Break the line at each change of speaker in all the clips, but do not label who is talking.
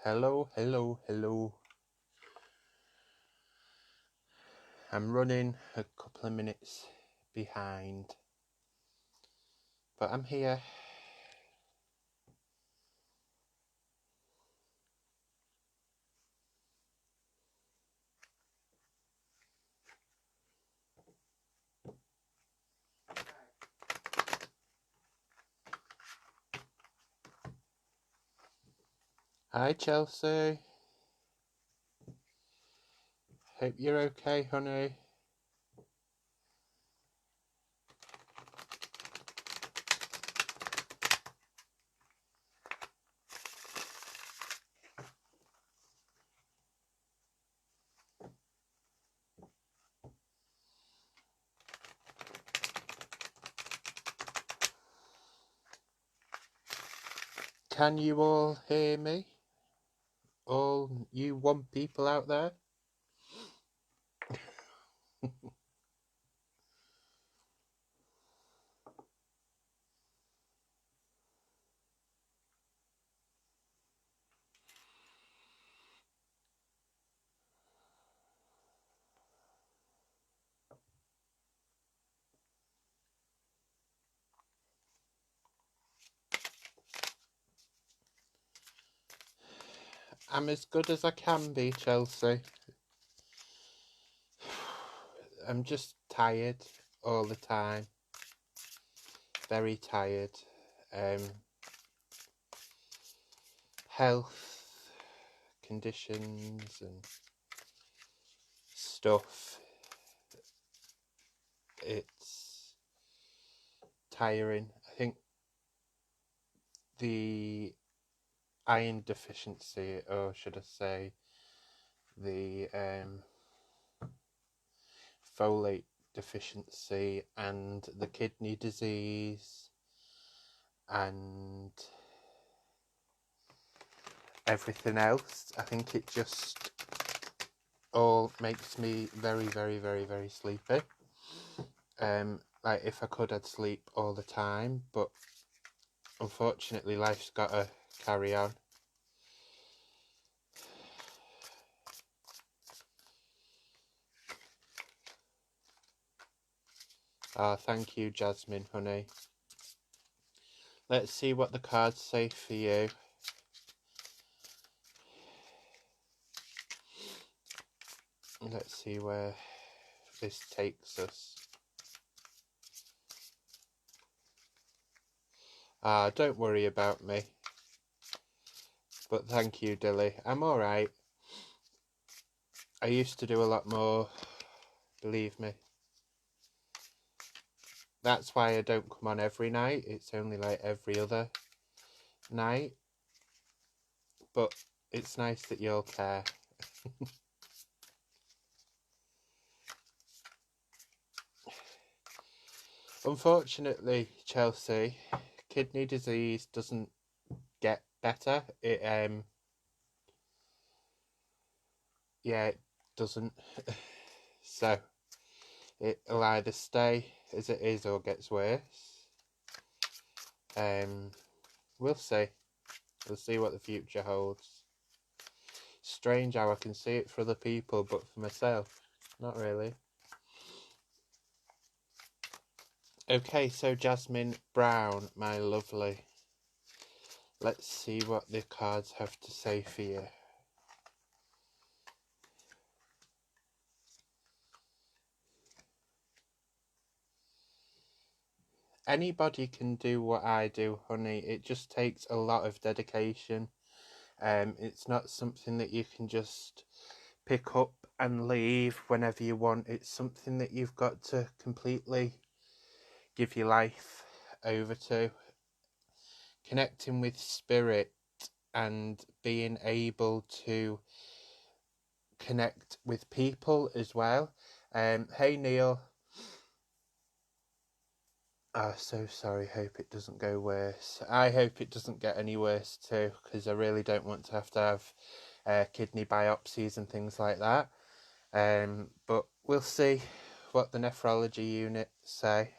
Hello, hello, hello. I'm running a couple of minutes behind, but I'm here. Hi, Chelsea. Hope you're okay, honey. Can you all hear me? All you one people out there? I'm as good as I can be, Chelsea. I'm just tired all the time. Very tired. Health conditions and stuff. It's tiring. I think the iron deficiency, or should I say the folate deficiency and the kidney disease and everything else, I think it just all makes me very, very, very, very sleepy. Like if I could, I'd sleep all the time, but unfortunately life's gotta carry on. Thank you, Jasmine, honey. Let's see what the cards say for you. Let's see where this takes us. Don't worry about me. But thank you, Dilly. I'm alright. I used to do a lot more, believe me. That's why I don't come on every night. It's only like every other night. But it's nice that you'll care. Unfortunately, Chelsea, kidney disease doesn't get better. It doesn't. So it'll either stay as it is or gets worse. We'll see. We'll see what the future holds. Strange how I can see it for other people, but for myself, not really. Okay, so Jasmine Brown, my lovely. Let's see what the cards have to say for you. Anybody can do what I do, honey. It just takes a lot of dedication. It's not something that you can just pick up and leave whenever you want. It's something that you've got to completely give your life over to. Connecting with spirit and being able to connect with people as well. Hey Neil. So sorry, hope it doesn't go worse. I hope it doesn't get any worse too, because I really don't want to have kidney biopsies and things like that. But we'll see what the nephrology unit say.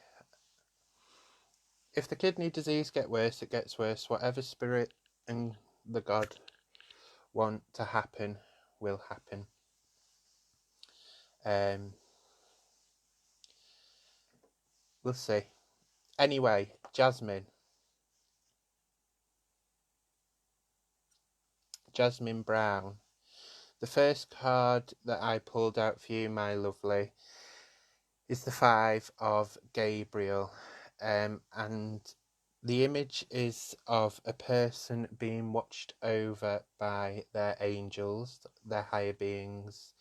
If the kidney disease gets worse, it gets worse. Whatever spirit and the God want to happen will happen. We'll see. Anyway, Jasmine Brown. The first card that I pulled out for you, my lovely, is the 5 of Gabriel. And the image is of a person being watched over by their angels, their higher beings.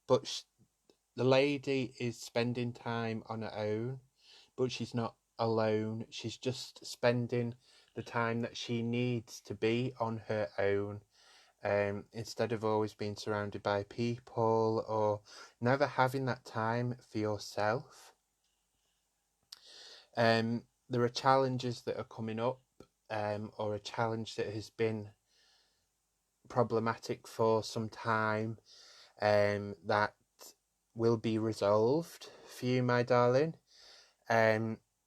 But the lady is spending time on her own, but she's not alone. She's just spending the time that she needs to be on her own, instead of always being surrounded by people or never having that time for yourself. There are challenges that are coming up, or a challenge that has been problematic for some time, that will be resolved for you, my darling.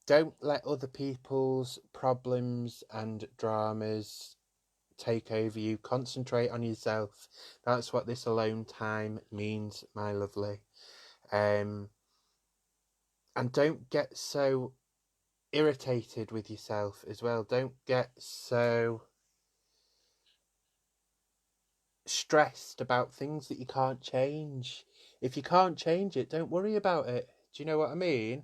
Don't let other people's problems and dramas take over you. Concentrate on yourself. That's what this alone time means, my lovely. And don't get so irritated with yourself as well. Don't get so stressed about things that you can't change. If you can't change it, don't worry about it. Do you know what I mean?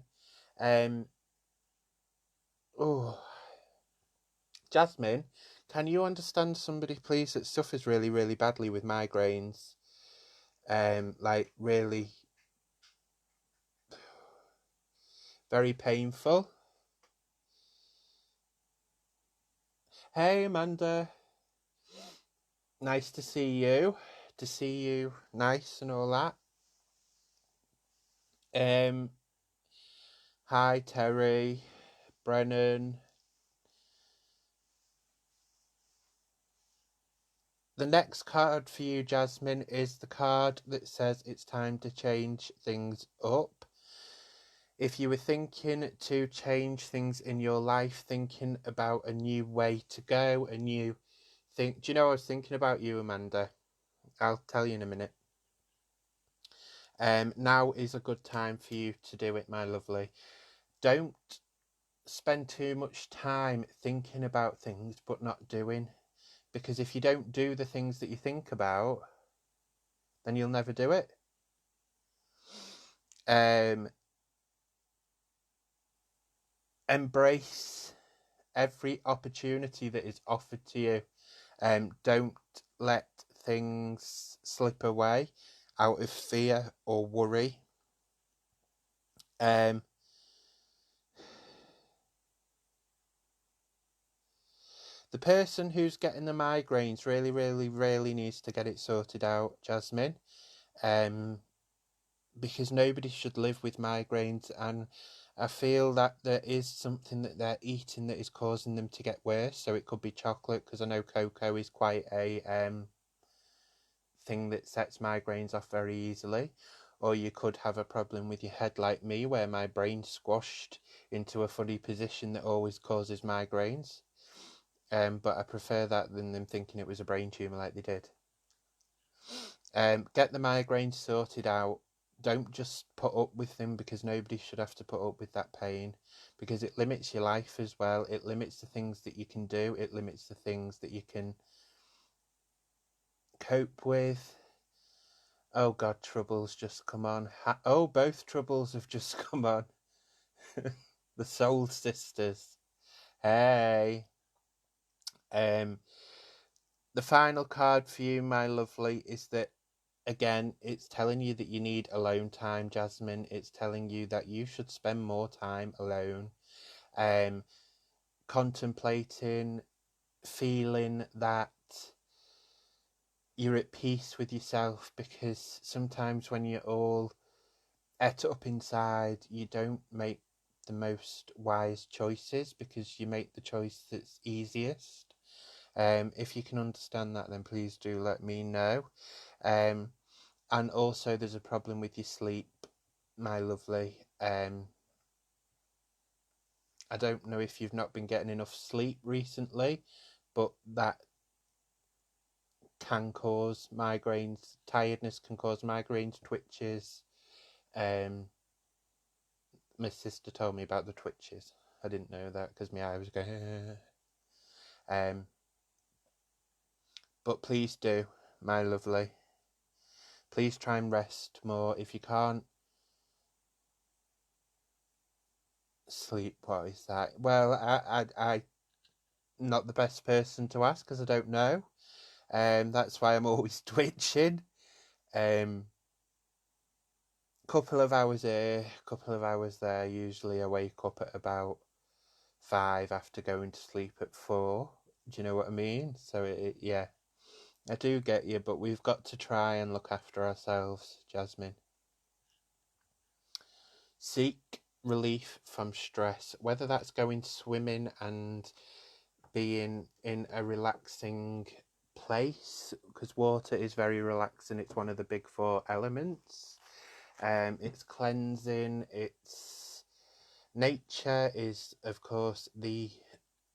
Jasmine, can you understand somebody, please, that suffers really, really badly with migraines? Like really very painful. Hey, Amanda. Nice to see you. Nice and all that. Hi, Terry, Brennan. The next card for you, Jasmine, is the card that says it's time to change things up. If you were thinking to change things in your life, thinking about a new way to go, a new thing. Do you know, I was thinking about you, Amanda. I'll tell you in a minute. Now is a good time for you to do it, my lovely. Don't spend too much time thinking about things but not doing. Because if you don't do the things that you think about, then you'll never do it. Embrace every opportunity that is offered to you. Don't let things slip away out of fear or worry. The person who's getting the migraines really, really, really needs to get it sorted out, Jasmine. Because nobody should live with migraines, and I feel that there is something that they're eating that is causing them to get worse. So it could be chocolate, because I know cocoa is quite a thing that sets migraines off very easily. Or you could have a problem with your head like me, where my brain's squashed into a funny position that always causes migraines. But I prefer that than them thinking it was a brain tumour like they did. Get the migraines sorted out. Don't just put up with them, because nobody should have to put up with that pain, because it limits your life as well. It limits the things that you can do. It limits the things that you can cope with. Oh God, Troubles just come on. Both Troubles have just come on. The Soul Sisters. Hey. The final card for you, my lovely, is that, again, it's telling you that you need alone time, Jasmine. It's telling you that you should spend more time alone, contemplating, feeling that you're at peace with yourself, because sometimes when you're all et up inside, you don't make the most wise choices, because you make the choice that's easiest. If you can understand that, then please do let me know. And also, there's a problem with your sleep, my lovely. I don't know if you've not been getting enough sleep recently, but that can cause migraines. Tiredness can cause migraines, twitches. My sister told me about the twitches. I didn't know that because my eye was going. But please do, my lovely. Please try and rest more. If you can't sleep, what is that? Well, I'm not the best person to ask because I don't know. That's why I'm always twitching. Couple of hours here, couple of hours there. Usually I wake up at about 5 after going to sleep at 4. Do you know what I mean? So yeah, I do get you, but we've got to try and look after ourselves, Jasmine. Seek relief from stress, whether that's going swimming and being in a relaxing place, because water is very relaxing. It's one of the big 4 elements. It's cleansing. It's nature is, of course, the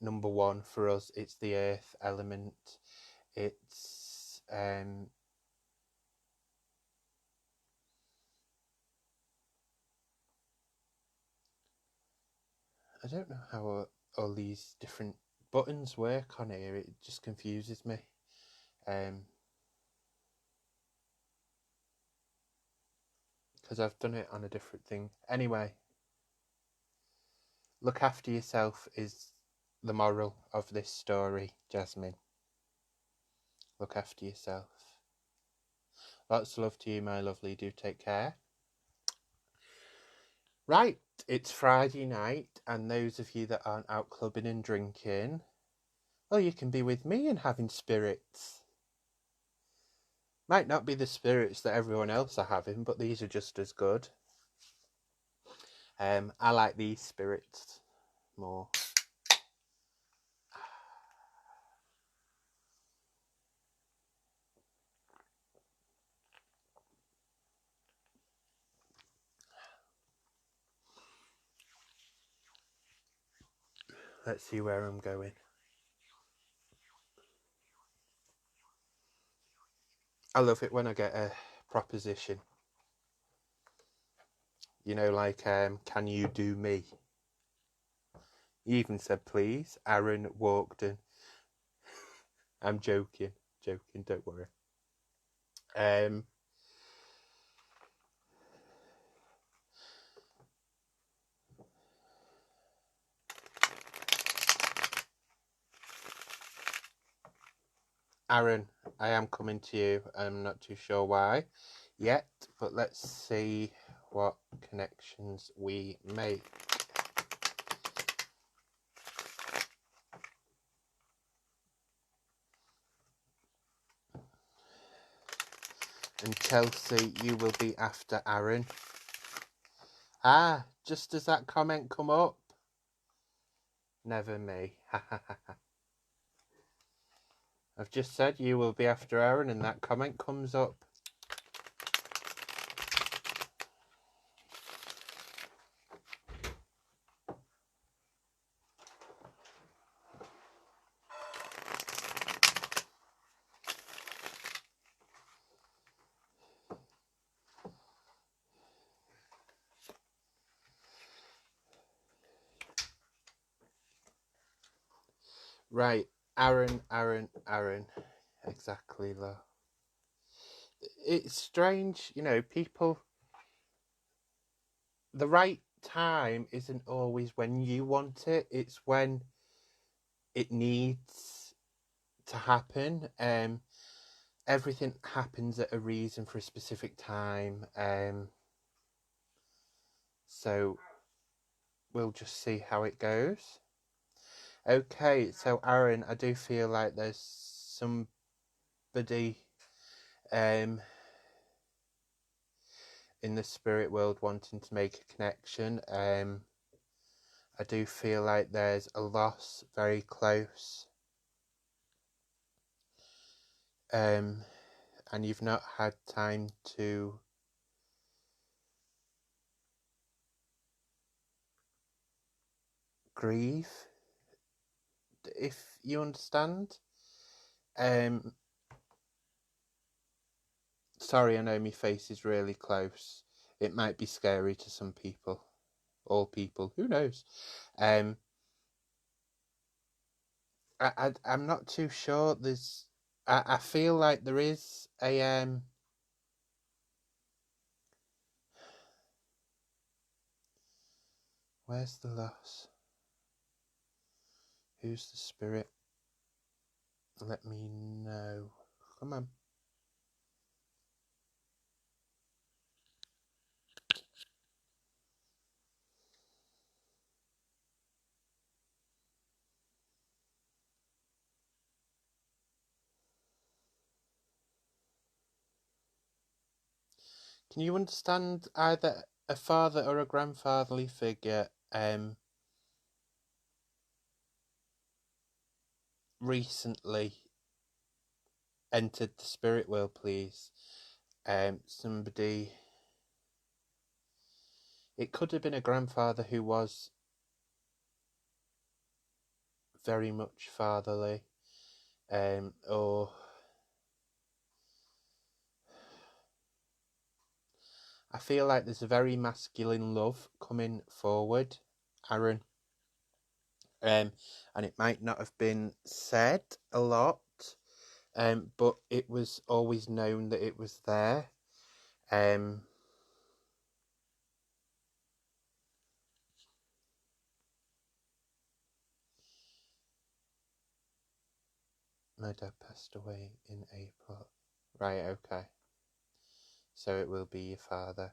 number 1 for us. It's the earth element. It's I don't know how all these different buttons work on here. It just confuses me. Because I've done it on a different thing. Anyway, look after yourself is the moral of this story, Jasmine. Look after yourself. Lots of love to you, my lovely. Do take care. Right, it's Friday night, and those of you that aren't out clubbing and drinking, well, you can be with me and having spirits. Might not be the spirits that everyone else are having, but these are just as good. I like these spirits more. Let's see where I'm going. I love it when I get a proposition. You know, like, can you do me? He even said, please. Aaron walked in. I'm joking, don't worry. Aaron, I am coming to you. I'm not too sure why yet, but let's see what connections we make. And Chelsea, you will be after Aaron. Ah, just as that comment come up. Never me. I've just said you will be after Aaron and that comment comes up. Right, Aaron. Exactly, though. It's strange, you know, people... The right time isn't always when you want it. It's when it needs to happen. Everything happens at a reason for a specific time. So we'll just see how it goes. Okay, so Aaron, I do feel like there's somebody in the spirit world wanting to make a connection. I do feel like there's a loss very close. And you've not had time to grieve, if you understand. Sorry, I know my face is really close. It might be scary to some people. All people, who knows? I'm not too sure. I feel like there is a Where's the loss? Who's the spirit? Let me know. Come on. Can you understand either a father or a grandfatherly figure recently entered the spirit world, please? Somebody. It could have been a grandfather who was very much fatherly, or I feel like there's a very masculine love coming forward, Aaron. And it might not have been said a lot, but it was always known that it was there. My dad passed away in April. Right, okay. So it will be your father.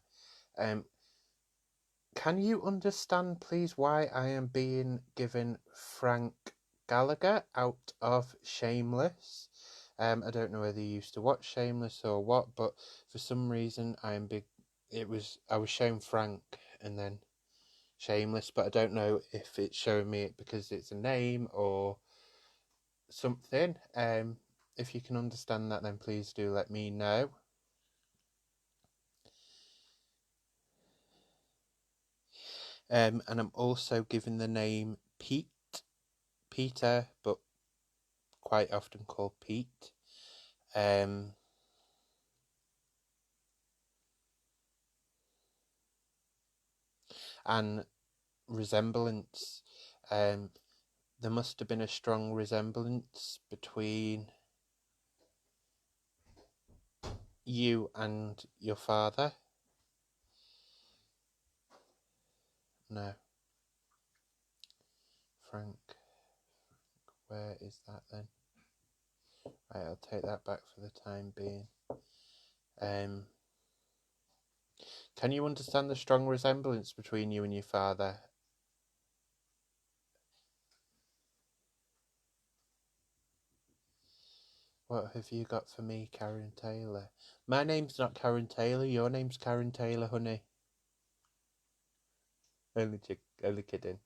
Can you understand, please, why I am being given Frank Gallagher out of Shameless? I don't know whether you used to watch Shameless or what, but for some reason I was shown Frank and then Shameless, but I don't know if it's showing me it because it's a name or something. If you can understand that, then please do let me know. And I'm also given the name Peter, but quite often called Pete. And resemblance. There must have been a strong resemblance between you and your father. No. Frank. Where is that then? Right, I'll take that back for the time being. Can you understand the strong resemblance between you and your father? What have you got for me, Karen Taylor? My name's not Karen Taylor, your name's Karen Taylor, honey. Only kidding.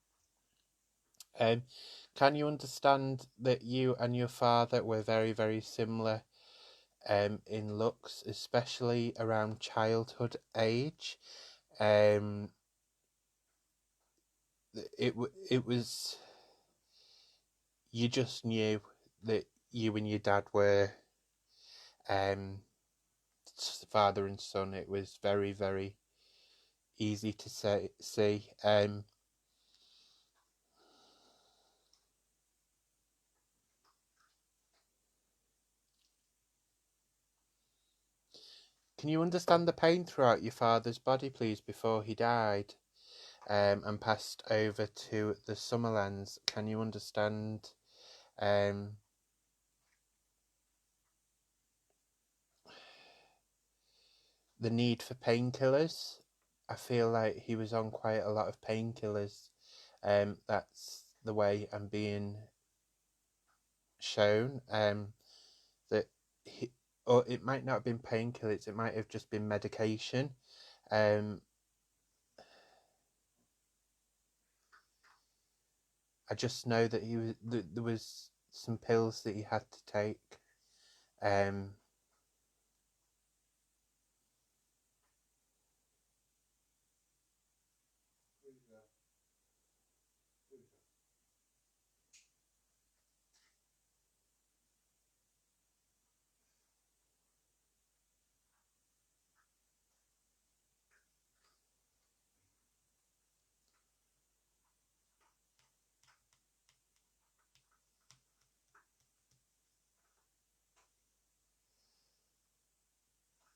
Can you understand that you and your father were very, very similar in looks, especially around childhood age? It was, you just knew that you and your dad were father and son. It was very, very easy to see. Can you understand the pain throughout your father's body, please, before he died and passed over to the Summerlands? Can you understand the need for painkillers? I feel like he was on quite a lot of painkillers. That's the way I'm being shown. That he, or it might not have been painkillers. It might have just been medication. I just know that there was some pills that he had to take.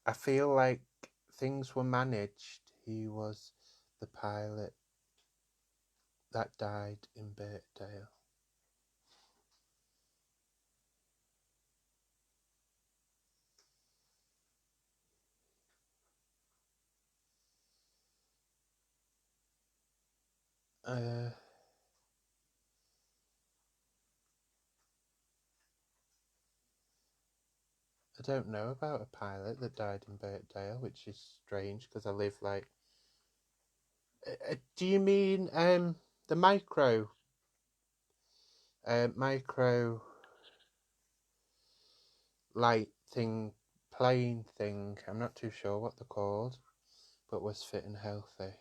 I feel like things were managed. He was the pilot that died in Birkdale. I don't know about a pilot that died in Birkdale, which is strange because I live like. Do you mean the micro light thing, plane thing? I'm not too sure what they're called, but was fit and healthy.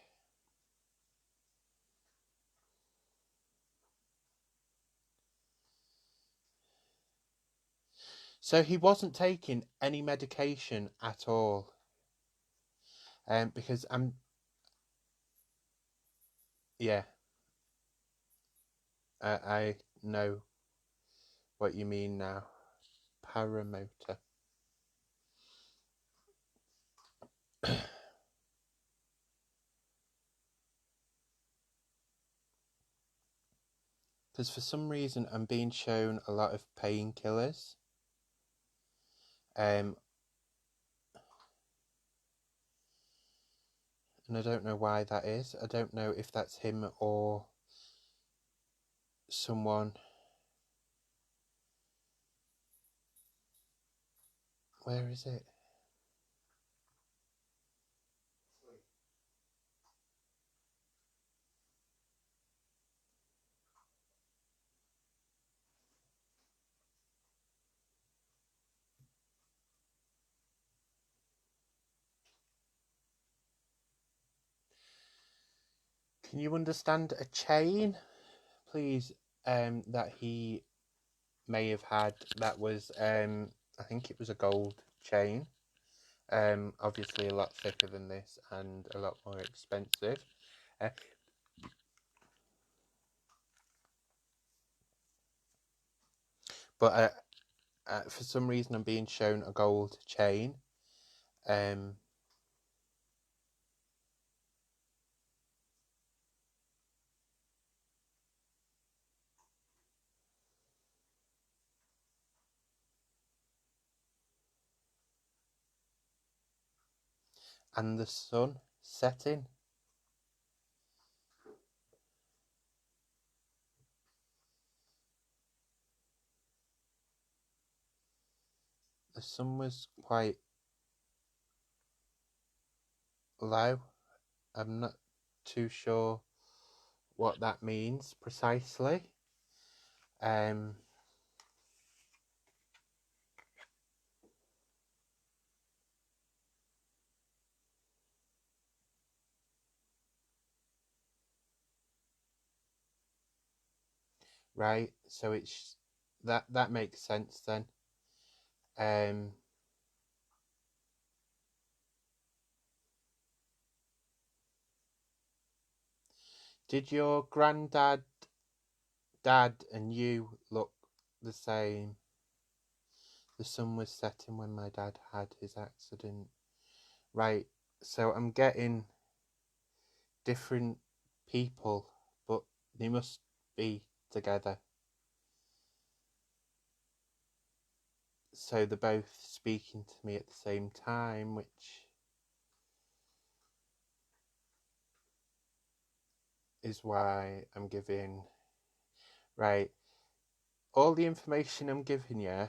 So he wasn't taking any medication at all. Because yeah, I know what you mean now. Paramotor. Because for some reason I'm being shown a lot of painkillers. And I don't know why that is. I don't know if that's him or someone. Where is it? Can you understand a chain, please? That he may have had. That was I think it was a gold chain. Obviously a lot thicker than this and a lot more expensive. But for some reason I'm being shown a gold chain. And the sun setting. The sun was quite low. I'm not too sure what that means precisely. Right, so it's that makes sense then. Did your granddad, dad, and you look the same? The sun was setting when my dad had his accident. Right, so I'm getting different people, but they must be together. So they're both speaking to me at the same time, which is why I'm giving. Right, all the information I'm giving you,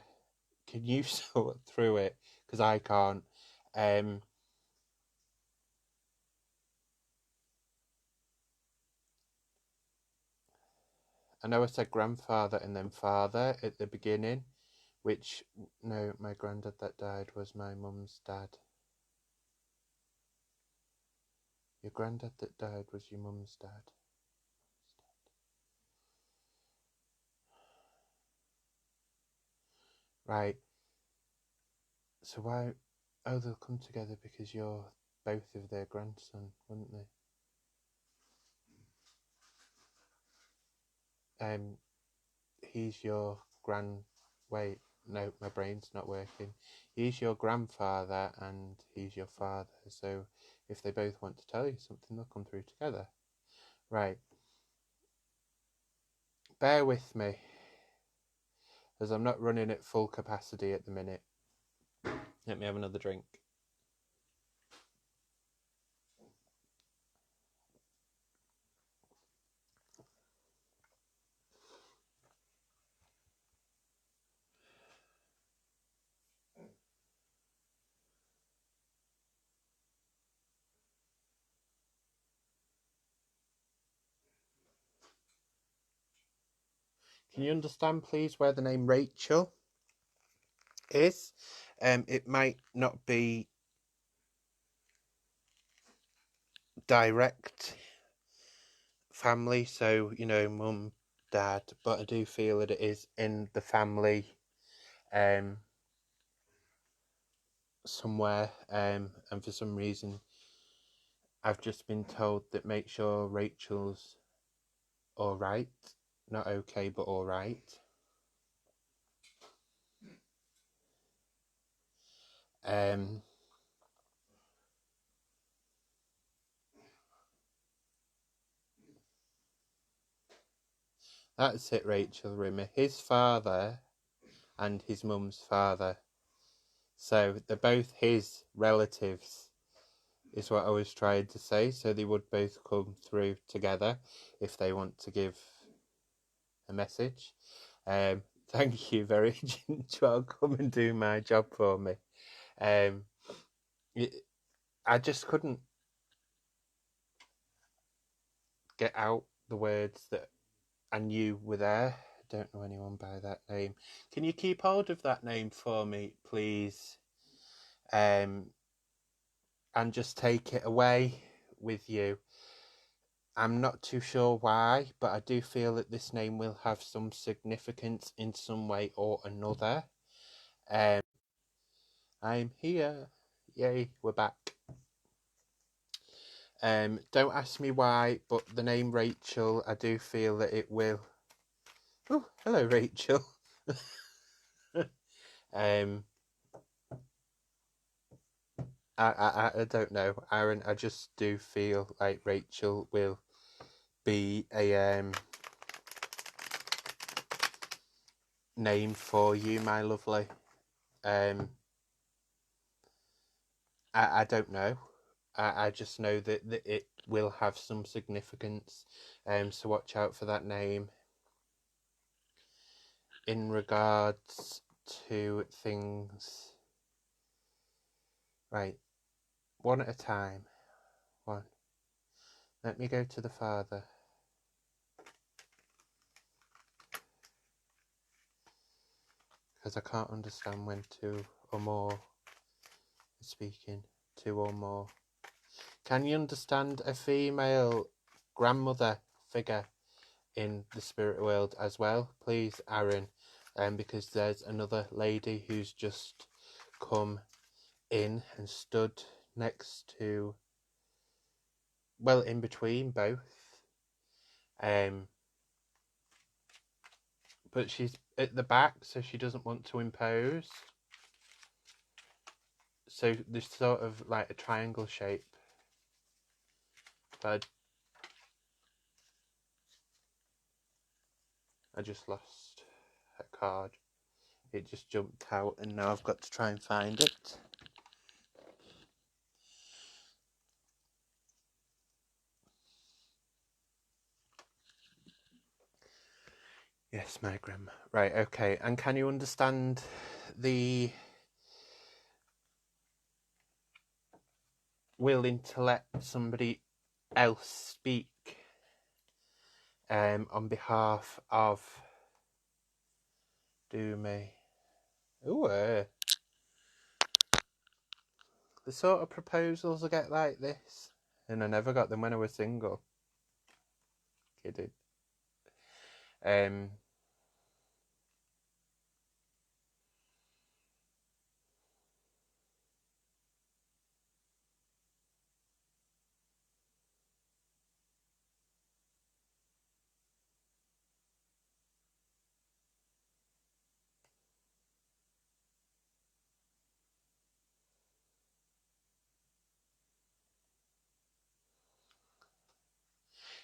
can you sort through it? Because I can't. I know I said grandfather and then father at the beginning, which, no, my granddad that died was my mum's dad. Your granddad that died was your mum's dad. Right. So why? Oh, they'll come together because you're both of their grandson, wouldn't they? He's your grand. Wait, no, my brain's not working. He's your grandfather and he's your father. So if they both want to tell you something, they'll come through together. Right. Bear with me, as I'm not running at full capacity at the minute. Let me have another drink. Can you understand, please, where the name Rachel is? It might not be direct family, so, you know, mum, dad, but I do feel that it is in the family somewhere, and for some reason I've just been told that make sure Rachel's alright. Not okay, but alright. That's it, Rachel Rimmer. His father and his mum's father. So they're both his relatives, is what I was trying to say. So they would both come through together if they want to give a message. Thank you very much. I'll come and do my job for me. I just couldn't get out the words that I knew were there. I don't know anyone by that name. Can you keep hold of that name for me, please? And just take it away with you. I'm not too sure why, but I do feel that this name will have some significance in some way or another. I'm here. Yay, we're back. Don't ask me why, but the name Rachel, I do feel that it will. Oh, hello, Rachel. I don't know, Aaron. I just do feel like Rachel will be a name for you, my lovely. I don't know. I just know that it will have some significance. So watch out for that name. In regards to things, right, one at a time. One. Let me go to the father. Because I can't understand when two or more are speaking. Two or more. Can you understand a female grandmother figure in the spirit world as well, please, Aaron? Because there's another lady who's just come in and stood next to, well, in between both. But she's at the back, so she doesn't want to impose. So there's sort of like a triangle shape. But I just lost a card. It just jumped out and now I've got to try and find it. Yes, my grandma. Right, okay. And can you understand the willing to let somebody else speak on behalf of me? Ooh, the sort of proposals I get like this, and I never got them when I was single. Kidding.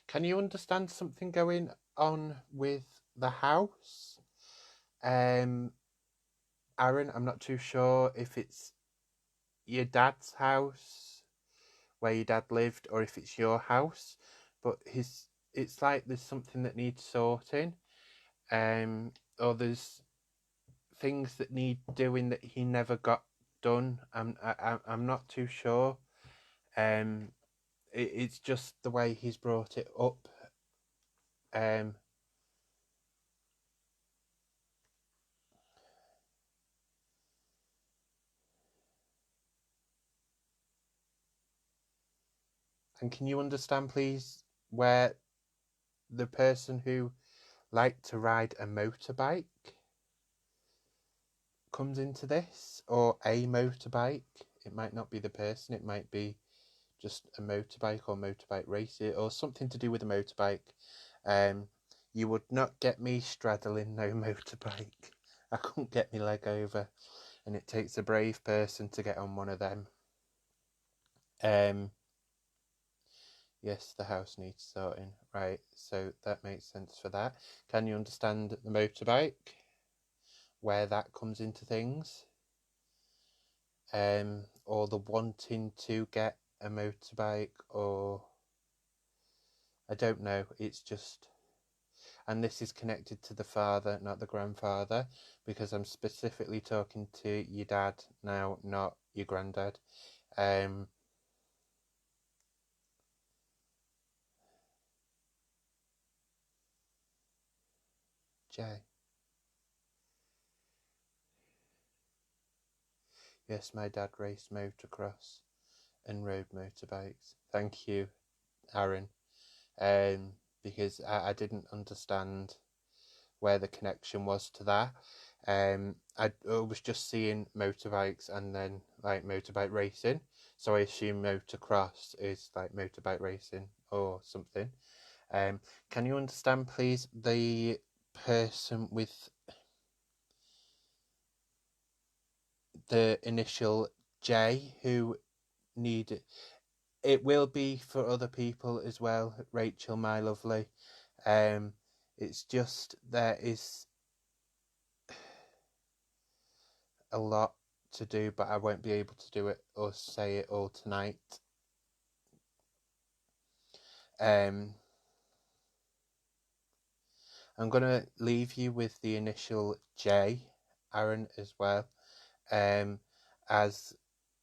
Can you understand something going on with the house? Aaron, I'm not too sure if it's your dad's house where your dad lived or if it's your house, but it's like there's something that needs sorting, or there's things that need doing that he never got done. I'm not too sure. It's just the way he's brought it up. Um, and can you understand, please, where the person who liked to ride a motorbike comes into this, or a motorbike? It might not be the person, it might be just a motorbike or motorbike racing or something to do with a motorbike. You would not get me straddling no motorbike. I couldn't get my leg over, and it takes a brave person to get on one of them. Yes, the house needs sorting. Right, so that makes sense for that. Can you understand the motorbike? Where that comes into things? Or the wanting to get a motorbike, or I don't know. It's just, and this is connected to the father, not the grandfather, because I'm specifically talking to your dad now, not your granddad. Jay. Yes, my dad raced motocross and rode motorbikes. Thank you, Aaron. Because I didn't understand where the connection was to that. I was just seeing motorbikes and then like motorbike racing, so I assume motocross is like motorbike racing or something. Can you understand, please, the person with the initial J who needed? It will be for other people as well, Rachel, my lovely. It's just there is a lot to do, but I won't be able to do it or say it all tonight. I'm going to leave you with the initial J, Aaron, as well, as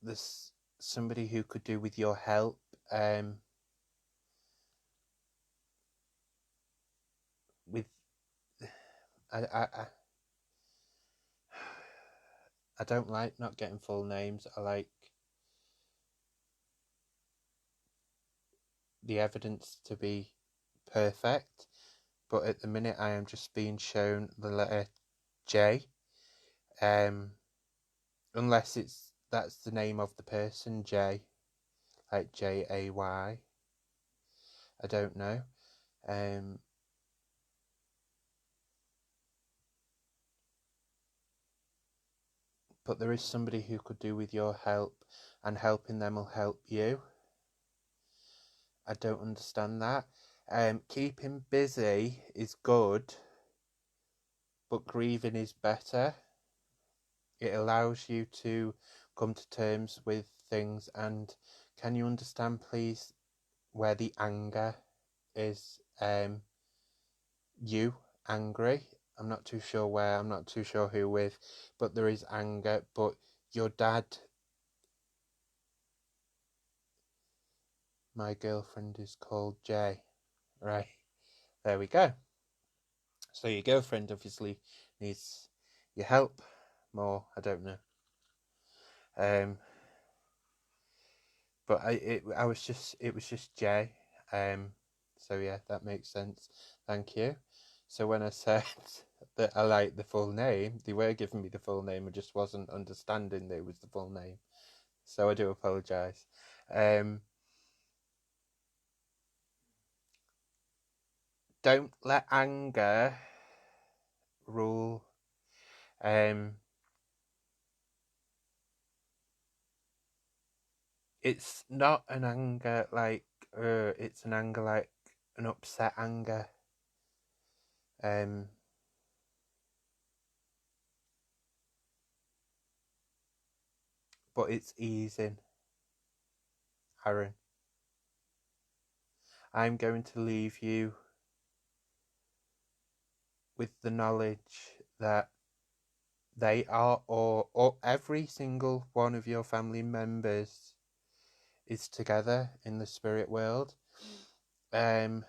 this somebody who could do with your help. With I I don't like not getting full names. I like the evidence to be perfect, but at the minute I am just being shown the letter J. Unless that's the name of the person, Jay, like Jay. I don't know. But there is somebody who could do with your help, and helping them will help you. I don't understand that. Keeping busy is good, but grieving is better. It allows you to come to terms with things. And can you understand, please, where the anger is? You angry. I'm not too sure where, I'm not too sure who with, but there is anger. But your dad, my girlfriend is called Jay. Right, there we go. So your girlfriend obviously needs your help more. I don't know. But it was just Jay. So yeah, that makes sense. Thank you. So when I said that I like the full name, they were giving me the full name. I just wasn't understanding that it was the full name. So I do apologise. Don't let anger rule. It's not an anger like it's an anger like an upset anger. But it's easing, Aaron. I'm going to leave you with the knowledge that they are or every single one of your family members is together in the spirit world. And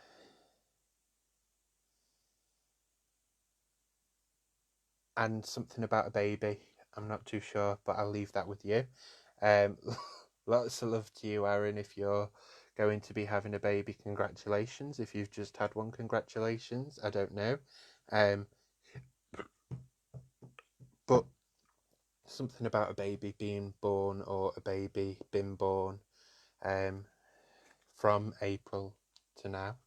something about a baby. I'm not too sure, but I'll leave that with you. Lots of love to you, Aaron. If you're going to be having a baby, congratulations. If you've just had one, congratulations. I don't know. But something about a baby being born or a baby been born from April to now.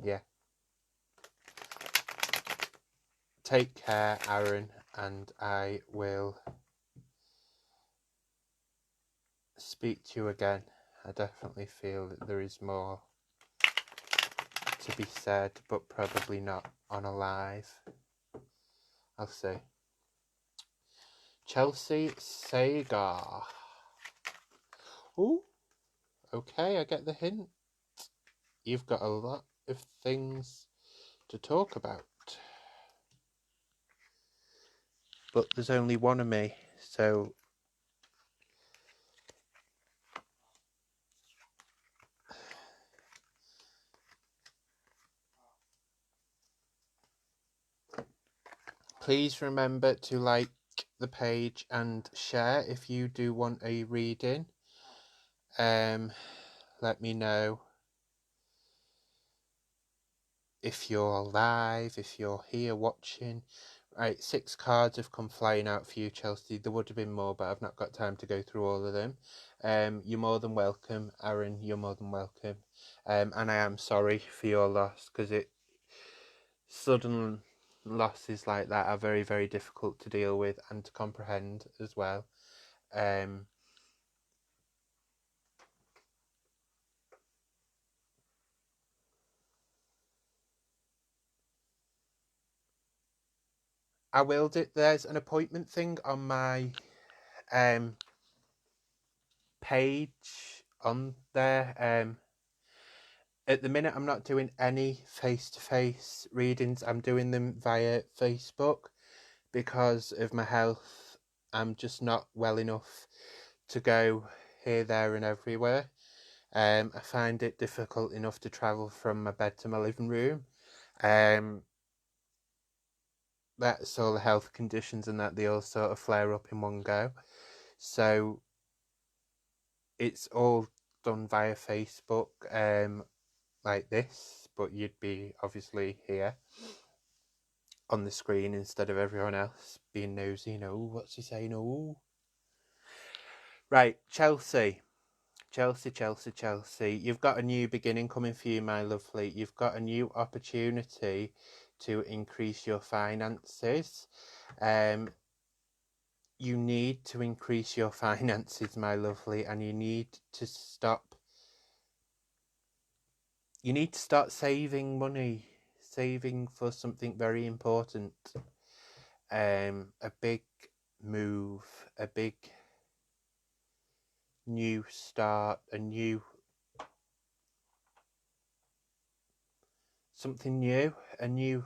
Yeah. Take care, Aaron, and I will speak to you again. I definitely feel that there is more to be said, but probably not on a live. I'll see. Chelsea Sagar. Ooh, okay, I get the hint. You've got a lot of things to talk about. But there's only one of me, so please remember to like the page and share if you do want a reading. Let me know if you're live, if you're here watching. Right, 6 cards have come flying out for you, Chelsea. There would have been more, but I've not got time to go through all of them. You're more than welcome, Aaron. You're more than welcome. And I am sorry for your loss, because sudden losses like that are very, very difficult to deal with and to comprehend as well. I will do. There's an appointment thing on my page on there. At the minute, I'm not doing any face-to-face readings. I'm doing them via Facebook because of my health. I'm just not well enough to go here, there, and everywhere. I find it difficult enough to travel from my bed to my living room. That's all the health conditions and that they all sort of flare up in one go. So it's all done via Facebook, like this, but you'd be obviously here on the screen instead of everyone else being nosy. What's he saying? Right, Chelsea. You've got a new beginning coming for you, my lovely. You've got a new opportunity to increase your finances. You need to increase your finances, my lovely, and you need to start saving money, saving for something very important. A big move, a big new start, something new, a new.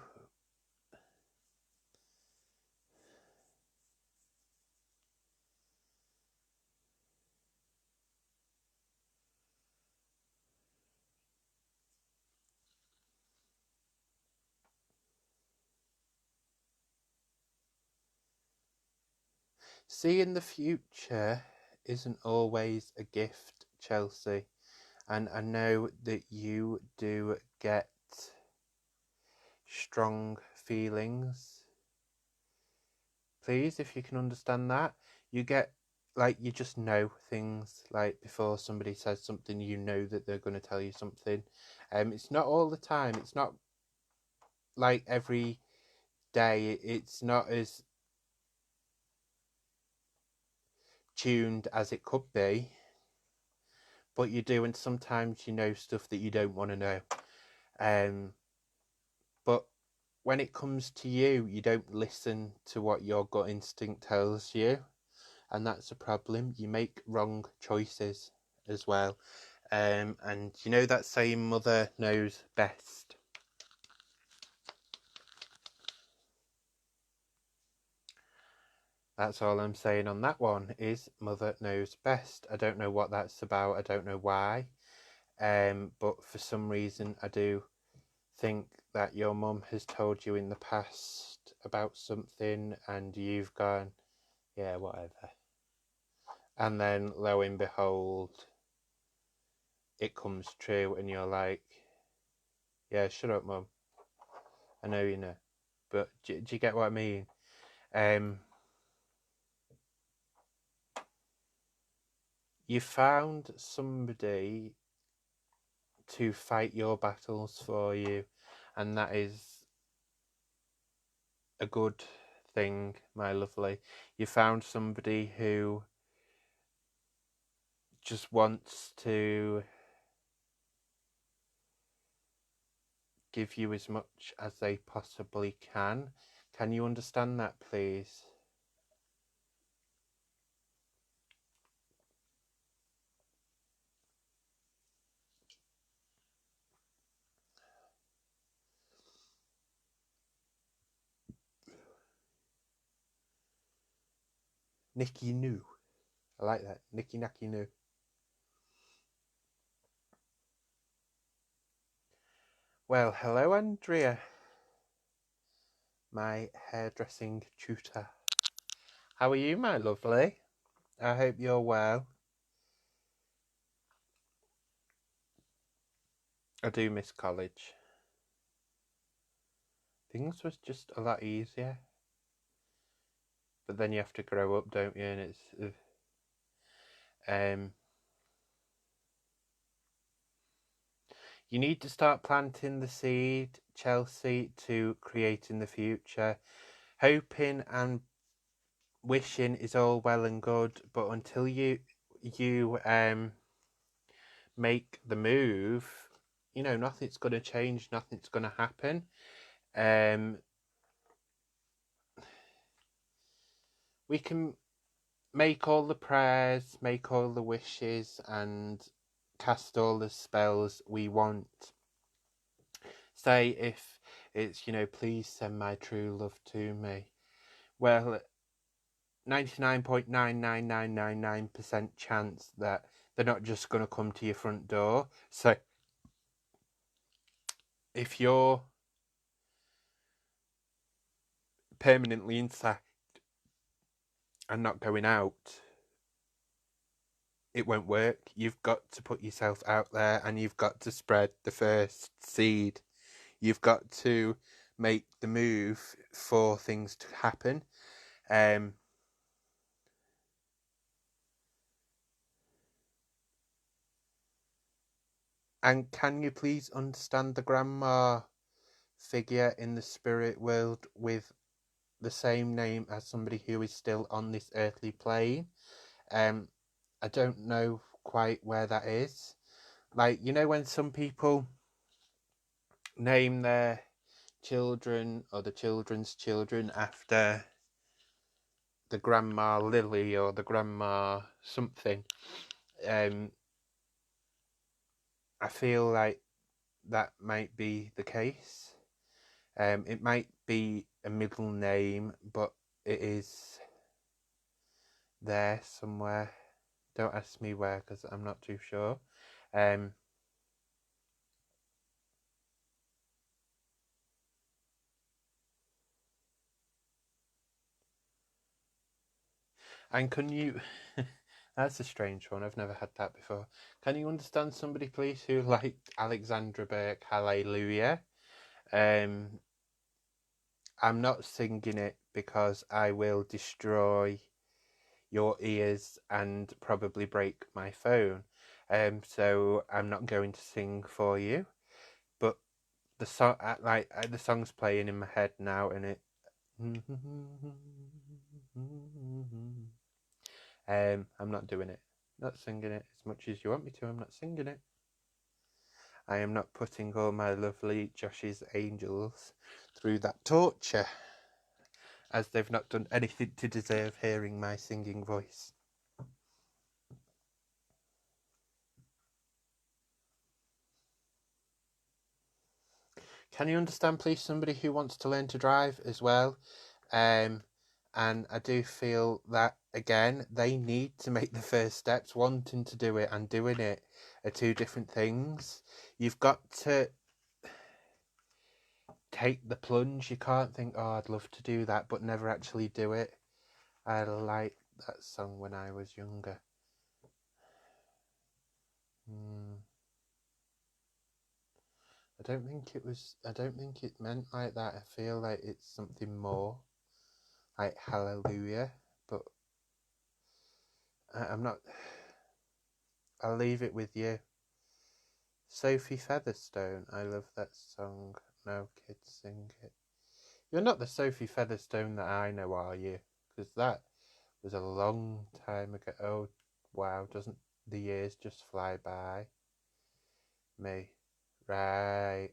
Seeing the future isn't always a gift, Chelsea, and I know that you do get strong feelings. Please, if you can understand that, you get, like, you just know things, like, before somebody says something, you know that they're going to tell you something. It's not all the time, it's not like every day, it's not as tuned as it could be, but you do, and sometimes you know stuff that you don't want to know. But when it comes to you, you don't listen to what your gut instinct tells you, and that's a problem. You make wrong choices as well. And you know that saying, mother knows best. That's all I'm saying on that one, is mother knows best. I don't know what that's about. I don't know why. But for some reason, I do think that your mum has told you in the past about something and you've gone, yeah, whatever. And then, lo and behold, it comes true and you're like, yeah, shut up, mum. I know you know. But do you get what I mean? You found somebody to fight your battles for you, and that is a good thing, my lovely. You found somebody who just wants to give you as much as they possibly can. Can you understand that, please? Nicky Noo. I like that. Nicky Nacky Noo. Well, hello, Andrea, my hairdressing tutor. How are you, my lovely? I hope you're well. I do miss college. Things was just a lot easier. But then you have to grow up, don't you? And it's you need to start planting the seed, Chelsea, to create in the future. Hoping and wishing is all well and good, but until you make the move, you know, nothing's going to change, nothing's going to happen. We can make all the prayers, make all the wishes, and cast all the spells we want. Say if it's, you know, please send my true love to me. Well, 99.99999% chance that they're not just going to come to your front door. So if you're permanently inside and not going out, it won't work. You've got to put yourself out there and you've got to spread the first seed. You've got to make the move for things to happen. And can you please understand the grandma figure in the spirit world with the same name as somebody who is still on this earthly plane? I don't know quite where that is. Like, you know, when some people name their children or the children's children after the grandma Lily or the grandma something, I feel like that might be the case. It might be a middle name, but it is there somewhere. Don't ask me where, because I'm not too sure. And can you... That's a strange one. I've never had that before. Can you understand somebody, please, who liked Alexandra Burke, Hallelujah? I'm not singing it because I will destroy your ears and probably break my phone. So I'm not going to sing for you. But the song, the song's playing in my head now, and it. I'm not doing it. Not singing it as much as you want me to. I'm not singing it. I am not putting all my lovely Josh's angels through that torture, as they've not done anything to deserve hearing my singing voice. Can you understand, please, somebody who wants to learn to drive as well? And I do feel that, again, they need to make the first steps. Wanting to do it and doing it are two different things. You've got to take the plunge. You can't think, oh, I'd love to do that, but never actually do it. I liked that song when I was younger. I don't think it meant like that. I feel like it's something more, like hallelujah, but I'm not. I'll leave it with you. Sophie Featherstone, I love that song. No kids sing it. You're not the Sophie Featherstone that I know, are you? Because that was a long time ago. Oh, wow, doesn't the years just fly by? Me. Right.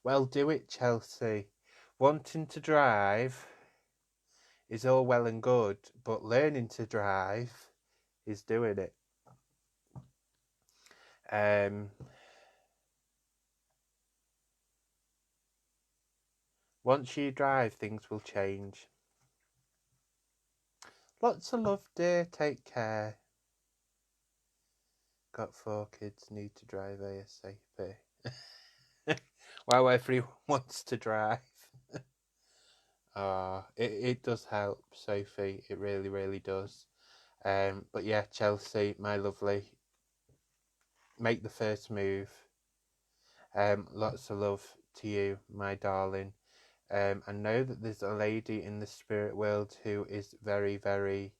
Well, do it, Chelsea. Wanting to drive is all well and good, but learning to drive is doing it. Once you drive, things will change. Lots of love, dear. Take care. Got 4 kids, need to drive ASAP. Wow, everyone wants to drive. It does help, Sophie. It really, really does. But yeah, Chelsea, my lovely, make the first move. Lots of love to you, my darling. I know that there's a lady in the spirit world who is very, very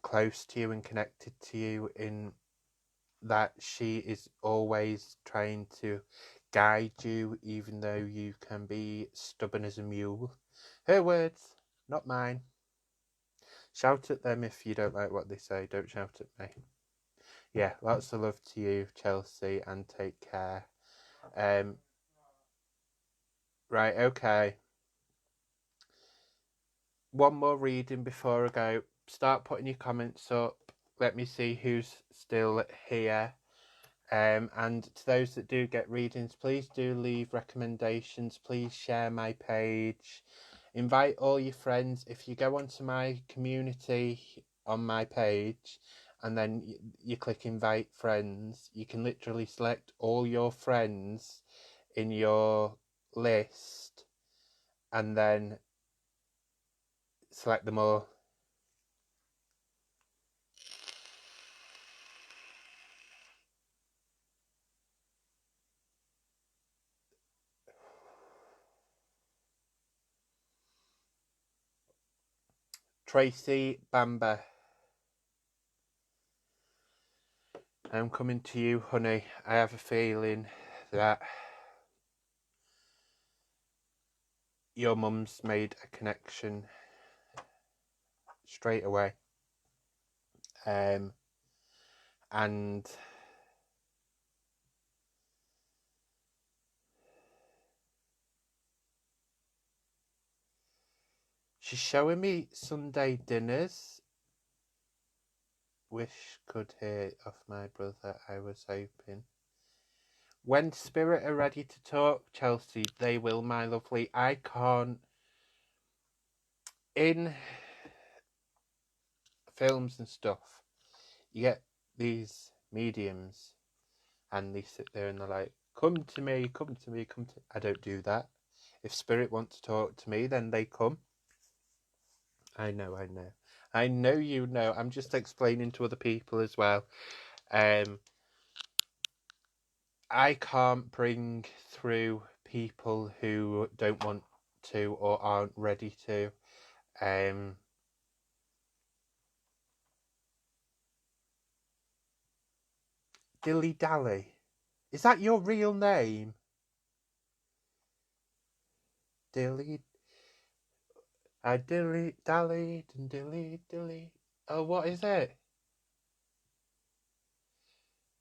close to you and connected to you, in that she is always trying to guide you, even though you can be stubborn as a mule. Her words, not mine. Shout at them if you don't like what they say. Don't shout at me. Yeah, lots of love to you, Chelsea, and take care. Right, okay. One more reading before I go. Start putting your comments up. Let me see who's still here. And to those that do get readings, please do leave recommendations. Please share my page. Invite all your friends. If you go onto my community on my page and then you click invite friends, you can literally select all your friends in your list and then select them all. Tracy Bamber, I'm coming to you, honey. I have a feeling that your mum's made a connection straight away. And she's showing me Sunday dinners. Wish could hear off my brother, I was hoping. When spirit are ready to talk, Chelsea, they will, my lovely. I can't. In films and stuff, you get these mediums and they sit there and they're like, come to me, come to me, come to me. I don't do that. If spirit wants to talk to me, then they come. I know. I know you know. I'm just explaining to other people as well. I can't bring through people who don't want to or aren't ready to. Dilly Dally. Is that your real name? Dilly. I dilly dallied and dilly dilly. Oh, what is it?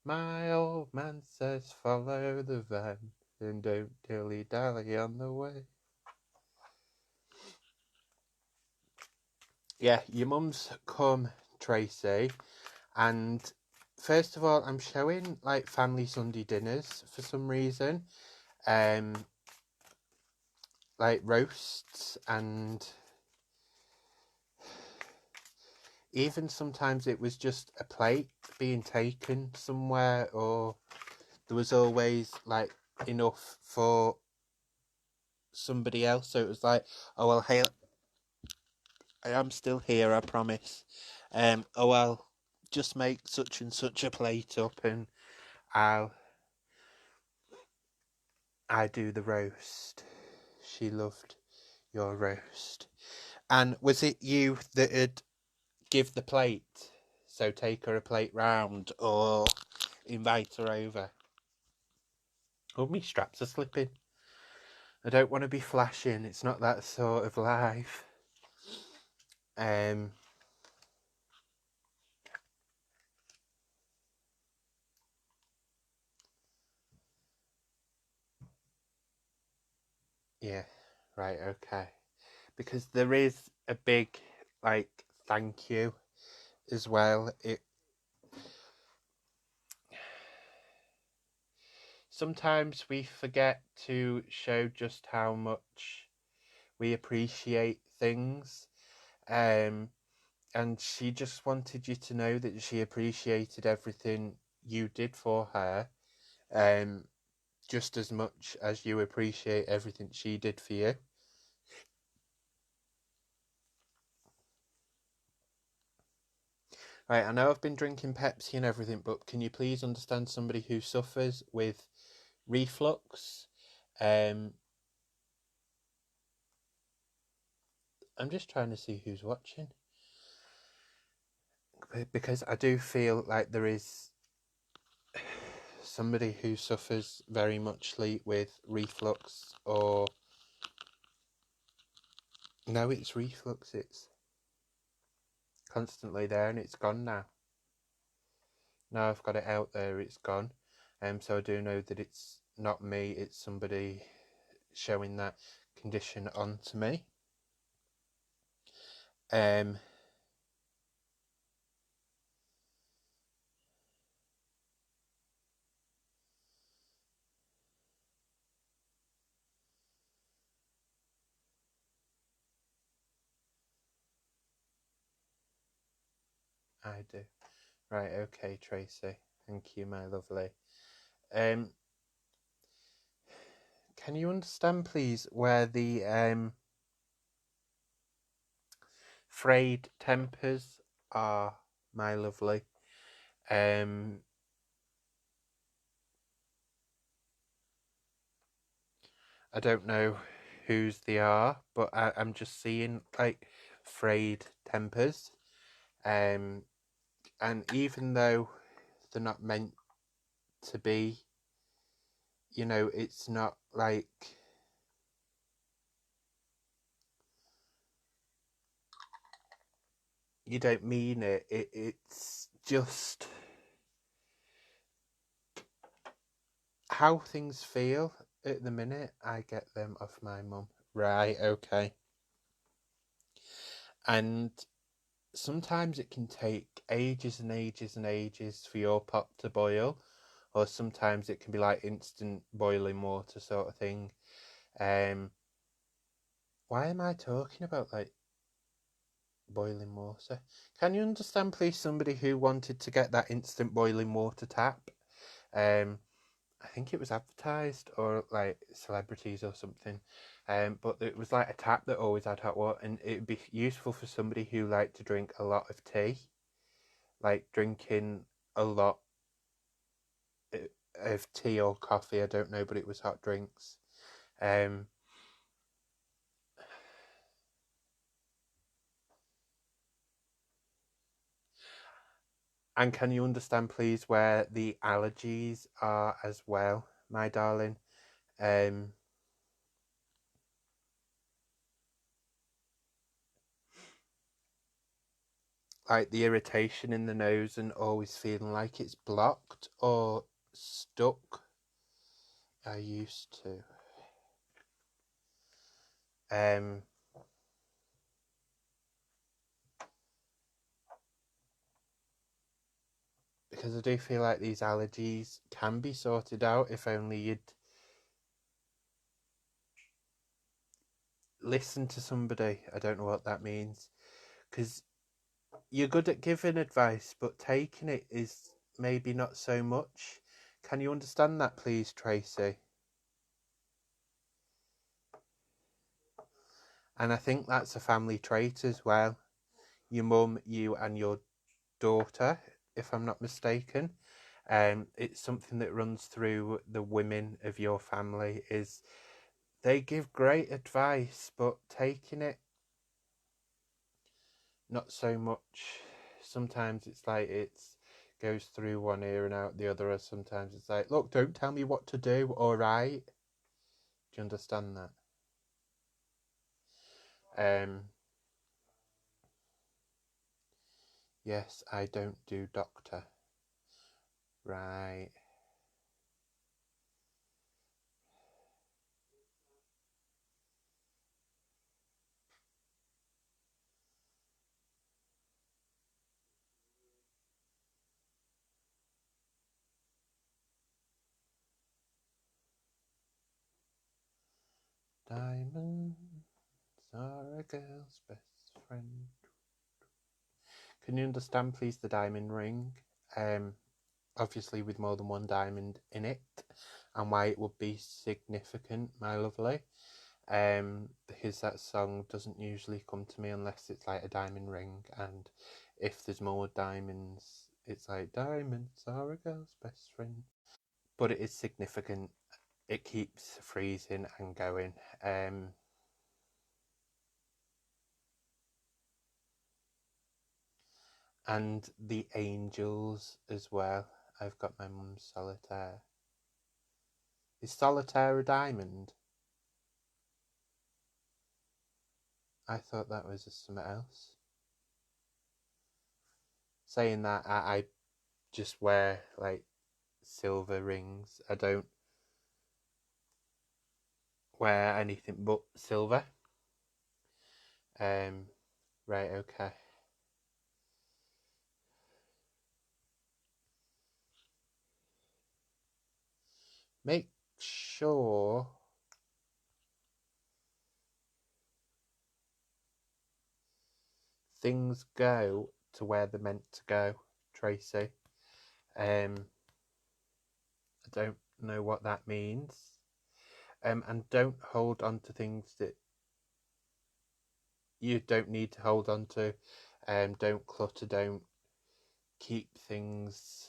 My old man says follow the van and don't dilly-dally on the way. Yeah, your mum's come, Tracy, and first of all, I'm showing like family Sunday dinners for some reason. Like roasts, and even sometimes it was just a plate being taken somewhere, or there was always like enough for somebody else. So it was like, oh well, hey, I am still here, I promise. Oh well, just make such and such a plate up, and I do the roast. She loved your roast. And was it you that'd give the plate? So take her a plate round, or invite her over? Oh, me straps are slipping. I don't want to be flashing. It's not that sort of life. Yeah, right, okay. Because there is a big, like, thank you as well. Sometimes we forget to show just how much we appreciate things. And she just wanted you to know that she appreciated everything you did for her, just as much as you appreciate everything she did for you. Right, I know I've been drinking Pepsi and everything, but can you please understand somebody who suffers with reflux? I'm just trying to see who's watching, because I do feel like there is somebody who suffers very muchly with reflux, or no, it's reflux. It's constantly there, and it's gone now. Now I've got it out there, it's gone. So I do know that it's not me, it's somebody showing that condition onto me. I do. Right, okay, Tracy. Thank you, my lovely. Can you understand, please, where the frayed tempers are, my lovely? I don't know whose they are, but I'm just seeing like frayed tempers. And even though they're not meant to be, it's not like you don't mean it. It's just how things feel at the minute. I get them off my mum. Right, okay. And sometimes it can take ages and ages and ages for your pot to boil, or sometimes it can be like instant boiling water sort of thing. Why am I talking about like boiling water? Can you understand, please, somebody who wanted to get that instant boiling water tap? I think it was advertised, or like celebrities or something. But it was like a tap that always had hot water, and it'd be useful for somebody who liked to drink a lot of tea, like drinking a lot of tea or coffee. I don't know, but it was hot drinks. Um, and can you understand, please, where the allergies are as well, my darling? Um, like the irritation in the nose and always feeling like it's blocked or stuck. I used to. Because I do feel like these allergies can be sorted out if only you'd listen to somebody. I don't know what that means. Because you're good at giving advice, but taking it is maybe not so much. Can you understand that, please, Tracy? And I think that's a family trait as well. Your mum, you, and your daughter, if I'm not mistaken. It's something that runs through the women of your family. Is they give great advice, but taking it, not so much. Sometimes it's like it's goes through one ear and out the other, or sometimes it's like, look, don't tell me what to do, alright? Do you understand that? Yes, I don't do doctor. Right. Diamonds are a girl's best friend. Can you understand, please, the diamond ring? Obviously with more than one diamond in it, and why it would be significant, my lovely. Because that song doesn't usually come to me unless it's like a diamond ring, and if there's more diamonds, it's like diamonds are a girl's best friend. But it is significant. It keeps freezing and going. And the angels as well. I've got my mum's solitaire. Is solitaire a diamond? I thought that was something else. Saying that, I just wear like silver rings. I don't wear anything but silver. Right, okay. Make sure things go to where they're meant to go, Tracy. I don't know what that means. And don't hold on to things that you don't need to hold on to. Don't clutter, don't keep things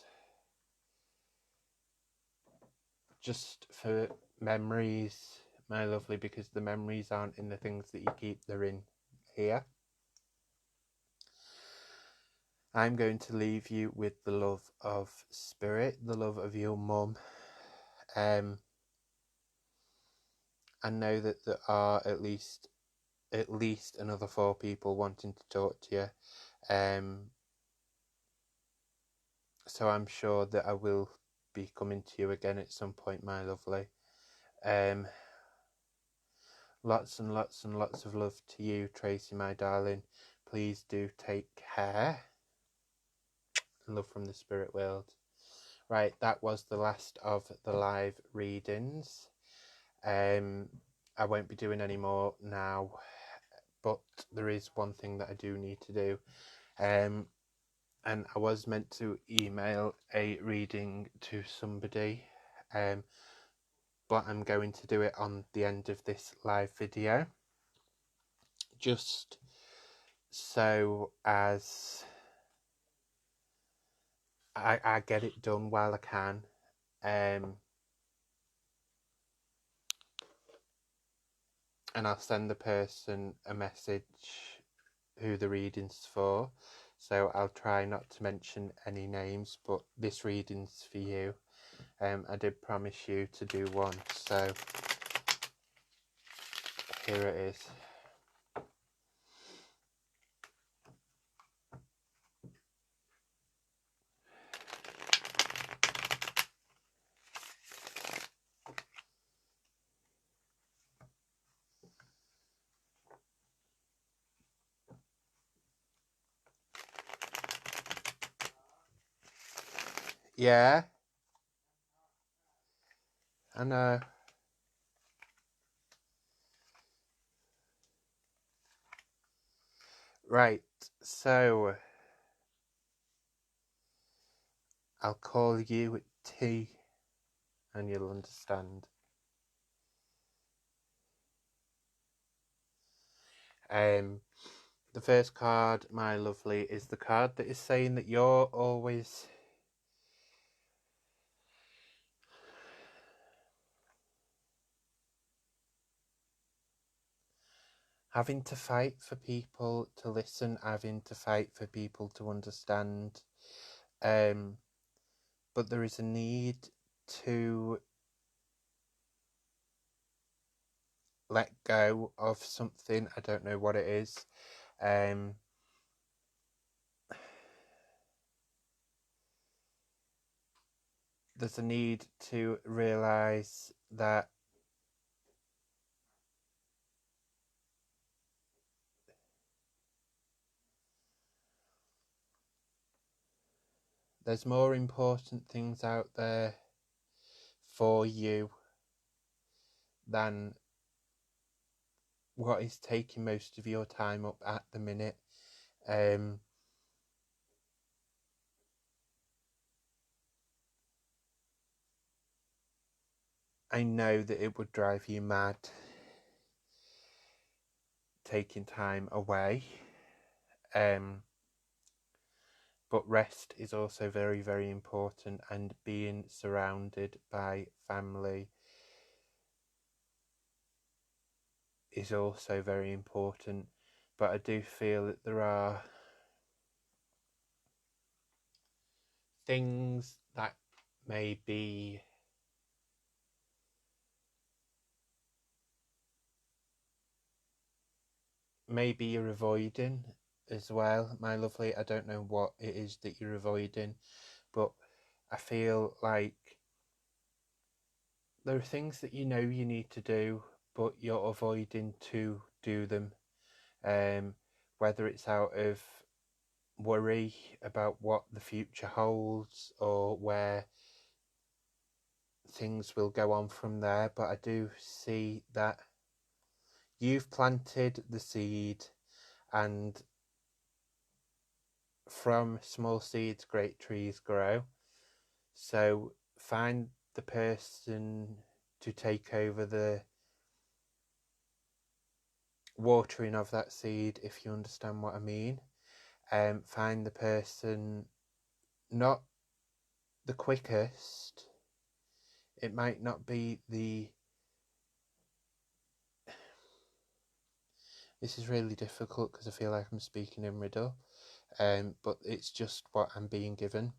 just for memories, my lovely, because the memories aren't in the things that you keep, they're in here. I'm going to leave you with the love of spirit, the love of your mum. And know that there are at least another 4 people wanting to talk to you. So I'm sure that I will be coming to you again at some point, my lovely. Lots and lots and lots of love to you, Tracy, my darling. Please do take care. Love from the spirit world. Right, that was the last of the live readings. I won't be doing any more now, but there is one thing that I do need to do. And I was meant to email a reading to somebody, but I'm going to do it on the end of this live video, just so as I get it done while I can. And I'll send the person a message who the reading's for. So I'll try not to mention any names, but this reading's for you. I did promise you to do one, so here it is. Yeah, I know. Right, so I'll call you T and you'll understand. The first card, my lovely, is the card that is saying that you're always having to fight for people to listen, having to fight for people to understand. But there is a need to let go of something. I don't know what it is. There's a need to realise that there's more important things out there for you than what is taking most of your time up at the minute. I know that it would drive you mad taking time away. But rest is also very, very important, and being surrounded by family is also very important. But I do feel that there are things that maybe you're avoiding as well, my lovely. I don't know what it is that you're avoiding, but I feel like there are things that you know you need to do, but you're avoiding to do them. Whether it's out of worry about what the future holds or where things will go on from there, but I do see that you've planted the seed, and from small seeds great trees grow. So find the person to take over the watering of that seed, if you understand what I mean. Find the person, not the quickest, it might not be the this is really difficult because I feel like I'm speaking in riddle, but it's just what I'm being given.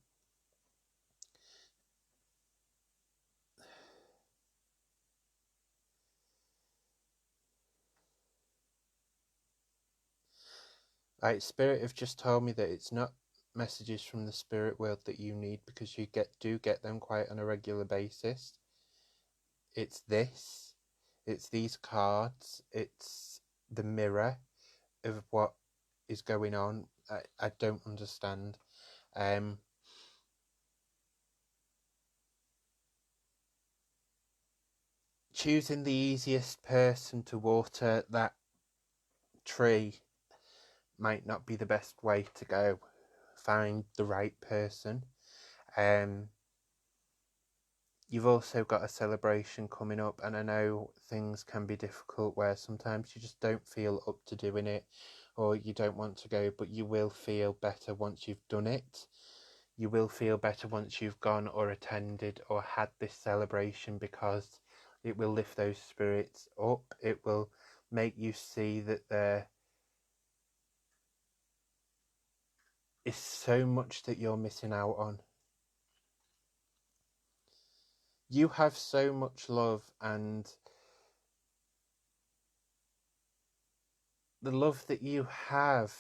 Like, Spirit have just told me that it's not messages from the spirit world that you need, because you do get them quite on a regular basis. It's this, it's these cards, it's the mirror of what is going on. I don't understand. Choosing the easiest person to water that tree might not be the best way to go. Find the right person. You've also got a celebration coming up, and I know things can be difficult where sometimes you just don't feel up to doing it, or you don't want to go, but you will feel better once you've done it. You will feel better once you've gone or attended or had this celebration, because it will lift those spirits up. It will make you see that there is so much that you're missing out on. You have so much love, and the love that you have,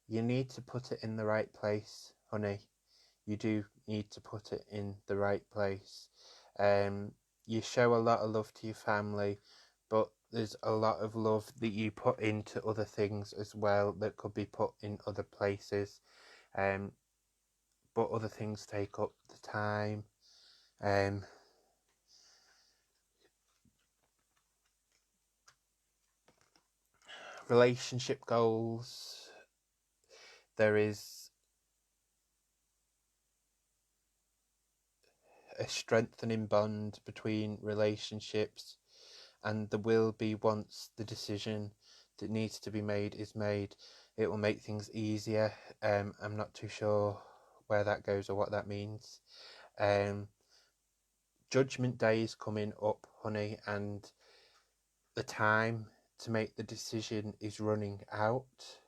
you need to put it in the right place, honey. You do need to put it in the right place. You show a lot of love to your family, but there's a lot of love that you put into other things as well that could be put in other places. but other things take up the time. Relationship goals. There is a strengthening bond between relationships, and there will be, once the decision that needs to be made is made, it will make things easier. I'm not too sure where that goes or what that means. Judgment Day is coming up, honey, and the time to make the decision is running out.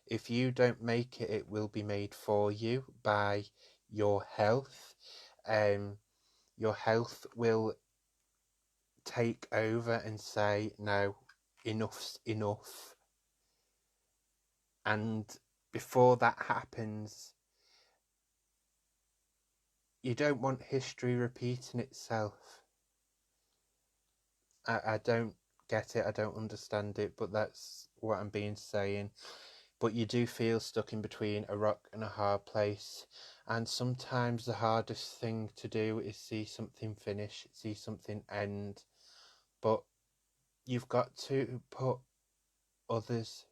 If you don't make it, it will be made for you by your health. Your health will take over and say, no, enough's enough. And before that happens, you don't want history repeating itself. I don't get it, I don't understand it, but that's what I'm being saying. But you do feel stuck in between a rock and a hard place, and sometimes the hardest thing to do is see something finish, see something end, but you've got to put others,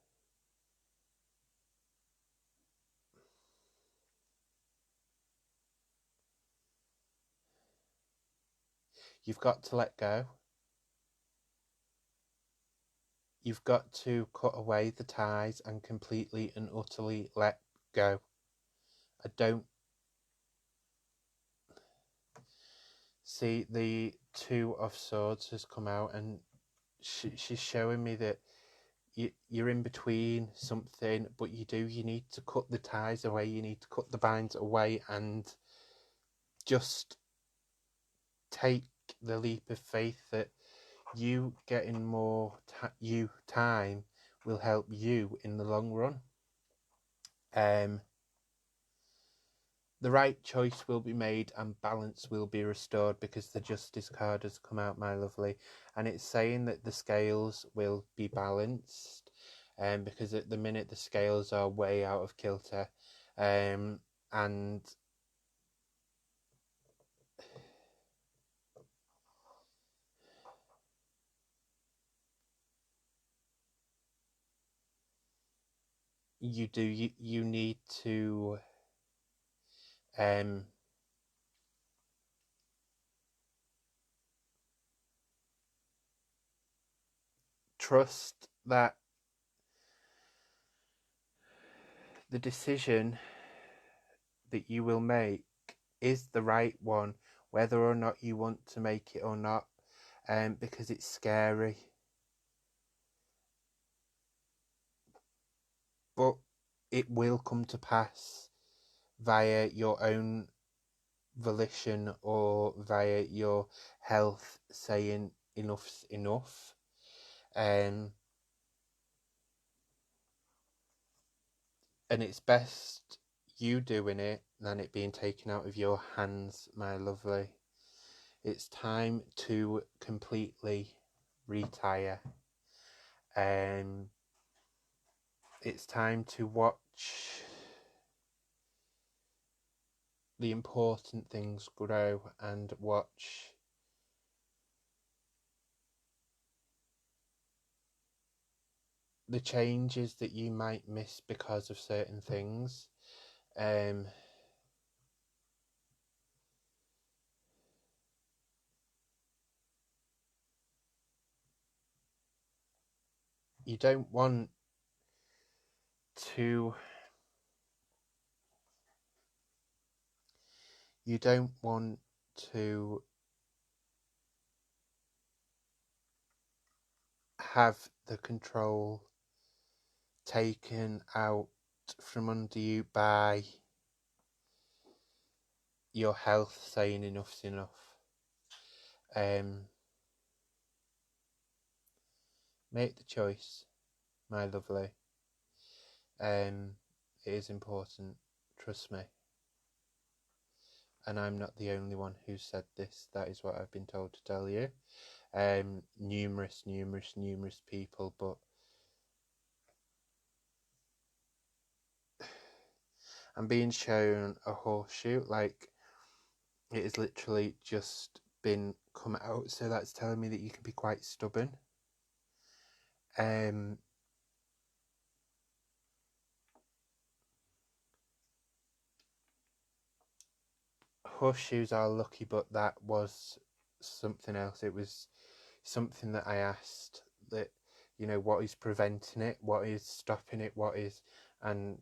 you've got to let go. You've got to cut away the ties and completely and utterly let go. I don't see the Two of Swords has come out, and she's showing me that you're in between something, but you need to cut the ties away, you need to cut the binds away, and just take the leap of faith that you getting more time will help you in the long run. The right choice will be made and balance will be restored, because the Justice card has come out, my lovely, and it's saying that the scales will be balanced, because at the minute the scales are way out of kilter, and you need to trust that the decision that you will make is the right one, whether or not you want to make it or not, because it's scary. But it will come to pass via your own volition or via your health saying enough's enough. And it's best you doing it than it being taken out of your hands, my lovely. It's time to completely retire. It's time to watch the important things grow and watch the changes that you might miss because of certain things. You don't want to have the control taken out from under you by your health saying enough's enough. Make the choice, my lovely. It is important, trust me. And I'm not the only one who said this. That is what I've been told to tell you. Numerous people, but I'm being shown a horseshoe, like it has literally just been come out, so that's telling me that you can be quite stubborn. Horseshoes are lucky, but that was something else. It was something that I asked, that, you know, what is preventing it, what is stopping it, what is, and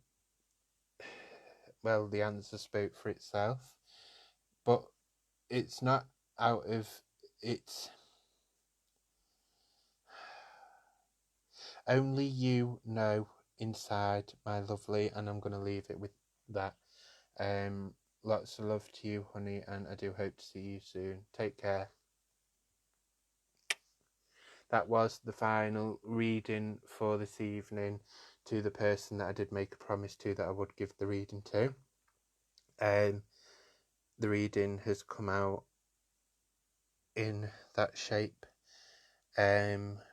well, the answer spoke for itself. But it's not out of, it's only you know inside, my lovely, and I'm going to leave it with that. Lots of love to you, honey, and I do hope to see you soon. Take care. That was the final reading for this evening, to the person that I did make a promise to that I would give the reading to. The reading has come out in that shape,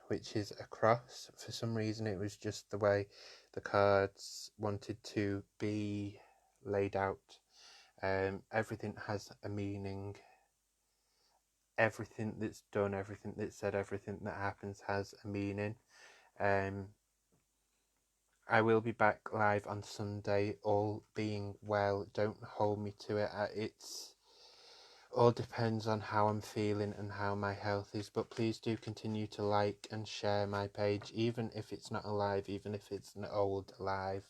which is a cross. For some reason it was just the way the cards wanted to be laid out. Everything has a meaning. Everything that's done, everything that's said, everything that happens has a meaning. I will be back live on Sunday, all being well. Don't hold me to it. It's all depends on how I'm feeling and how my health is, but please do continue to like and share my page, even if it's not a live, even if it's an old live.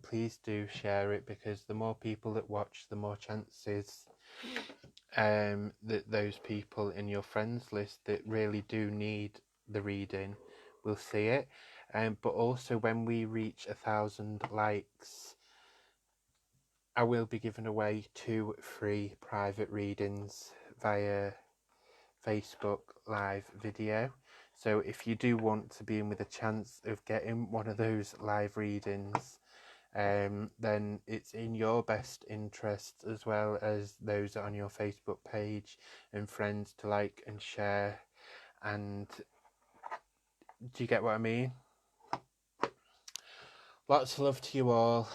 Please do share it, because the more people that watch, the more chances that those people in your friends list that really do need the reading will see it. But also, when we reach 1,000 likes, I will be giving away 2 free private readings via Facebook live video. So if you do want to be in with a chance of getting one of those live readings, then it's in your best interest, as well as those on your Facebook page and friends, to like and share. And do you get what I mean? Lots of love to you all.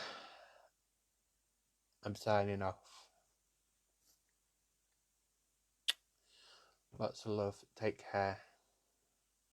I'm signing off. Lots of love. Take care.